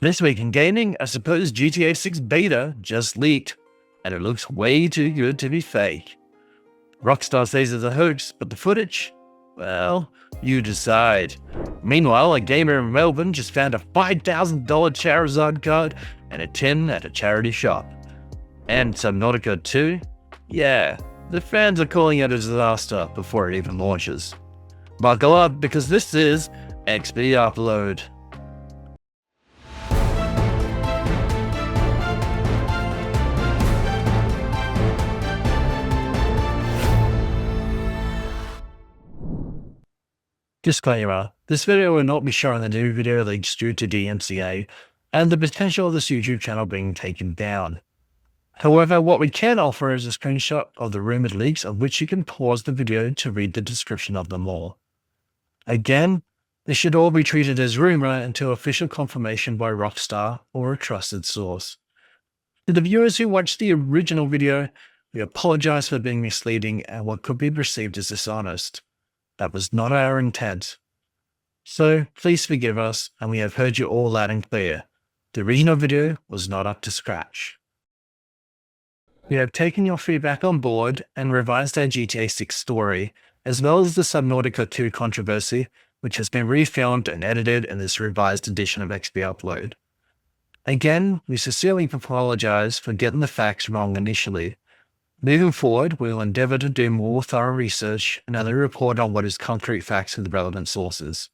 This week in gaming, a supposed GTA 6 beta just leaked, and it looks way too good to be fake. Rockstar says it's a hoax, but the footage? Well, you decide. Meanwhile, a gamer in Melbourne just found a $5,000 Charizard card and a 10 at a charity shop. And Subnautica 2? Yeah, the fans are calling it a disaster before it even launches. Buckle up, because this is XP Upload. Disclaimer, this video will not be showing the new video leaks due to DMCA and the potential of this YouTube channel being taken down. However, what we can offer is a screenshot of the rumored leaks, of which you can pause the video to read the description of them all. Again, this should all be treated as rumor until official confirmation by Rockstar or a trusted source. To the viewers who watched the original video, we apologize for being misleading and what could be perceived as dishonest. That was not our intent. So please forgive us, and we have heard you all loud and clear. The original video was not up to scratch. We have taken your feedback on board and revised our GTA 6 story, as well as the Subnautica 2 controversy, which has been refilmed and edited in this revised edition of XP Upload. Again, we sincerely apologize for getting the facts wrong initially. Moving forward, we will endeavour to do more thorough research and only report on what is concrete facts with relevant sources.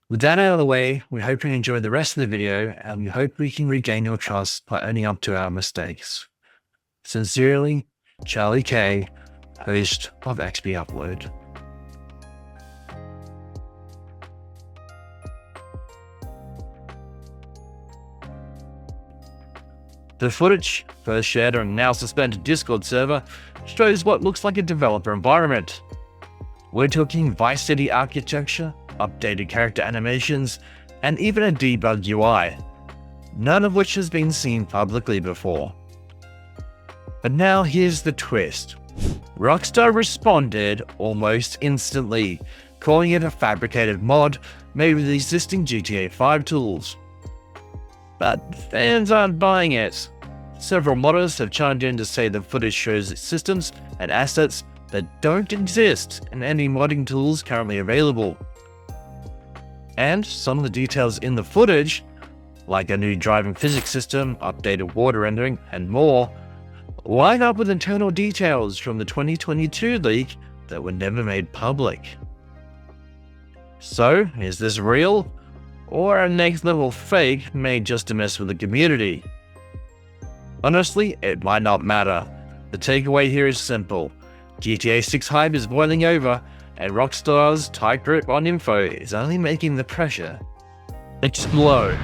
With that out of the way, we hope you enjoy the rest of the video, and we hope we can regain your trust by owning up to our mistakes. Sincerely, Charlie K, host of XP Upload. The footage, first shared on a now suspended Discord server, shows what looks like a developer environment. We're talking Vice City architecture, updated character animations, and even a debugged UI, none of which has been seen publicly before. But now here's the twist. Rockstar responded almost instantly, calling it a fabricated mod made with existing GTA 5 tools. But fans aren't buying it. Several modders have chimed in to say the footage shows systems and assets that don't exist in any modding tools currently available. And some of the details in the footage, like a new driving physics system, updated water rendering, and more, line up with internal details from the 2022 leak that were never made public. So, is this real? Or a next level fake made just to mess with the community? Honestly, it might not matter. The takeaway here is simple. GTA 6 hype is boiling over, and Rockstar's tight grip on info is only making the pressure explode.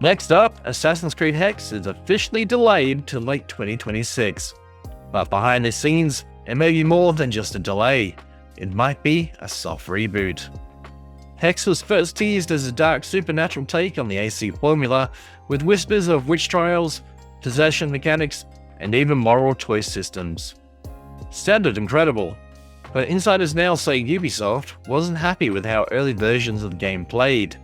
Next up, Assassin's Creed Hexe is officially delayed to late 2026. But behind the scenes, it may be more than just a delay. It might be a soft reboot. Hexe was first teased as a dark supernatural take on the AC formula, with whispers of witch trials, possession mechanics, and even moral choice systems. Sounded incredible, but insiders now say Ubisoft wasn't happy with how early versions of the game played.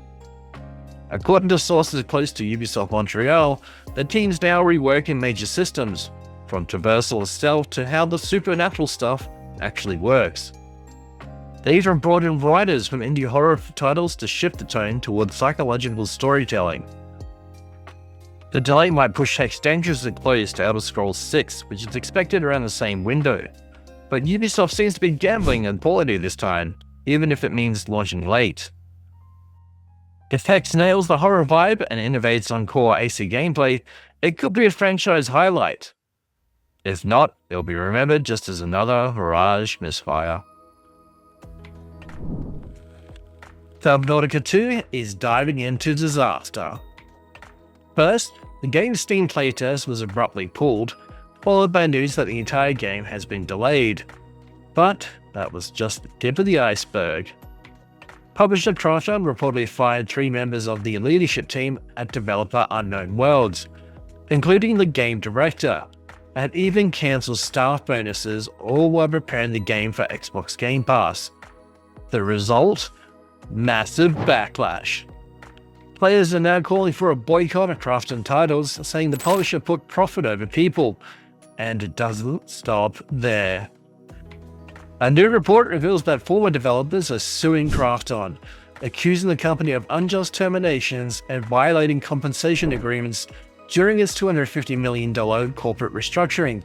According to sources close to Ubisoft Montreal, the team's now reworking major systems, from traversal itself to how the supernatural stuff actually works. They even brought in writers from indie horror titles to shift the tone towards psychological storytelling. The delay might push Hexe dangerously close to Elder Scrolls 6, which is expected around the same window. But Ubisoft seems to be gambling on quality this time, even if it means launching late. If Hexe nails the horror vibe and innovates on core AC gameplay, it could be a franchise highlight. If not, it'll be remembered just as another Mirage misfire. Subnautica 2 is diving into disaster. First, the game's Steam playtest was abruptly pulled, followed by news that the entire game has been delayed. But that was just the tip of the iceberg. Publisher Crosshot reportedly fired 3 members of the leadership team at developer Unknown Worlds, including the game director, and even cancelled staff bonuses all while preparing the game for Xbox Game Pass. The result? Massive backlash. Players are now calling for a boycott of Crafton titles, saying the publisher put profit over people. And it doesn't stop there. A new report reveals that former developers are suing Crafton, accusing the company of unjust terminations and violating compensation agreements during its $250 million corporate restructuring.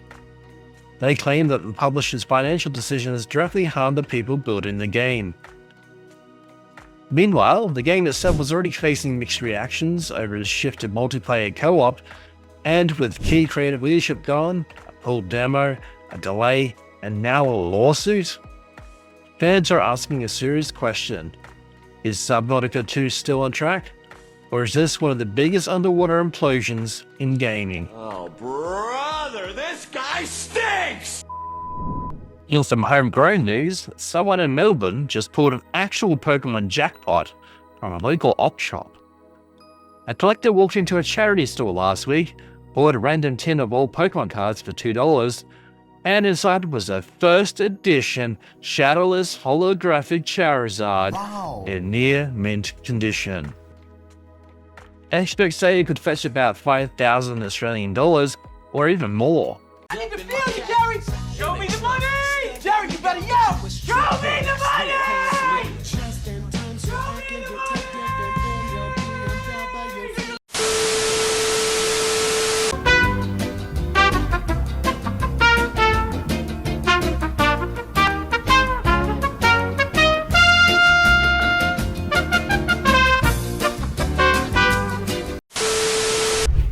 They claim that the publisher's financial decisions directly harmed the people building the game. Meanwhile, the game itself was already facing mixed reactions over the shift to multiplayer co-op, and with key creative leadership gone, a pulled demo, a delay, and now a lawsuit, fans are asking a serious question. Is Subnautica 2 still on track? Or is this one of the biggest underwater implosions in gaming? Oh, brother, this guy stinks! In some homegrown news, someone in Melbourne just pulled an actual Pokemon jackpot from a local op shop. A collector walked into a charity store last week, bought a random tin of all Pokemon cards for $2, and inside was a first edition shadowless holographic Charizard in near mint condition. Experts say it could fetch about 5,000 Australian dollars or even more. I need to feel you, Jerry! Show me the money! Jerry, you better yell! Show me the money! Show me the money!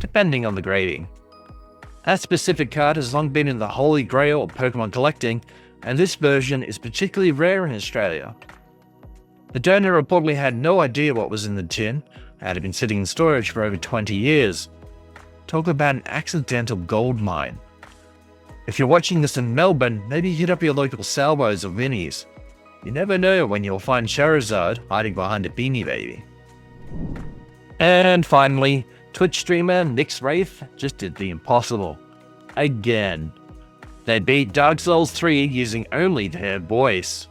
Depending on the grading. That specific card has long been in the holy grail of Pokemon collecting, and this version is particularly rare in Australia. The donor reportedly had no idea what was in the tin, and had been sitting in storage for over 20 years. Talk about an accidental gold mine. If you're watching this in Melbourne, maybe hit up your local Salvos or Vinnies. You never know when you'll find Charizard hiding behind a Beanie Baby. And finally, Twitch streamer Nix Wraith just did the impossible. Again. They beat Dark Souls 3 using only their voice.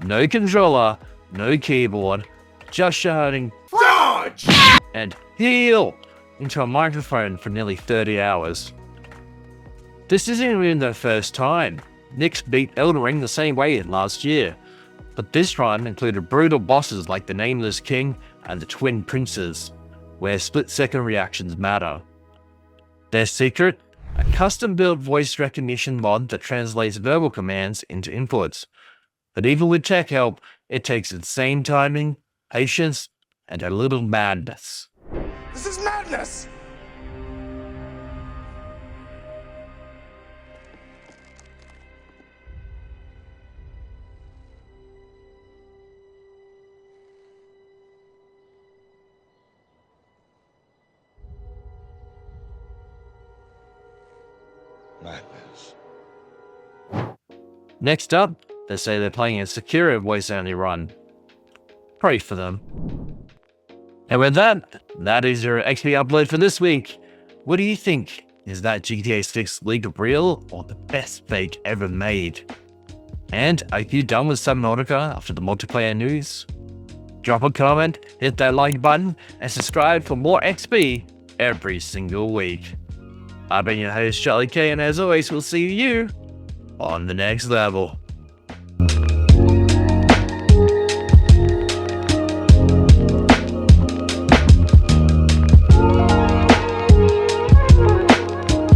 No controller, no keyboard, just shouting "Dodge!" and "Heal!" into a microphone for nearly 30 hours. This isn't even their first time. Nix beat Elden Ring the same way last year, but this run included brutal bosses like the Nameless King and the Twin Princes, where split-second reactions matter. Their secret? A custom-built voice recognition mod that translates verbal commands into inputs. But even with tech help, it takes insane timing, patience, and a little madness. This is madness! Madness. Next up, they say they're playing a Sekiro voice-only run. Pray for them. And with that, that is your XP upload for this week. What do you think? Is that GTA 6 leak real or the best fake ever made? And are you done with Subnautica after the multiplayer news? Drop a comment, hit that like button, and subscribe for more XP every single week. I've been your host, Charlie K, and as always, we'll see you on the next level.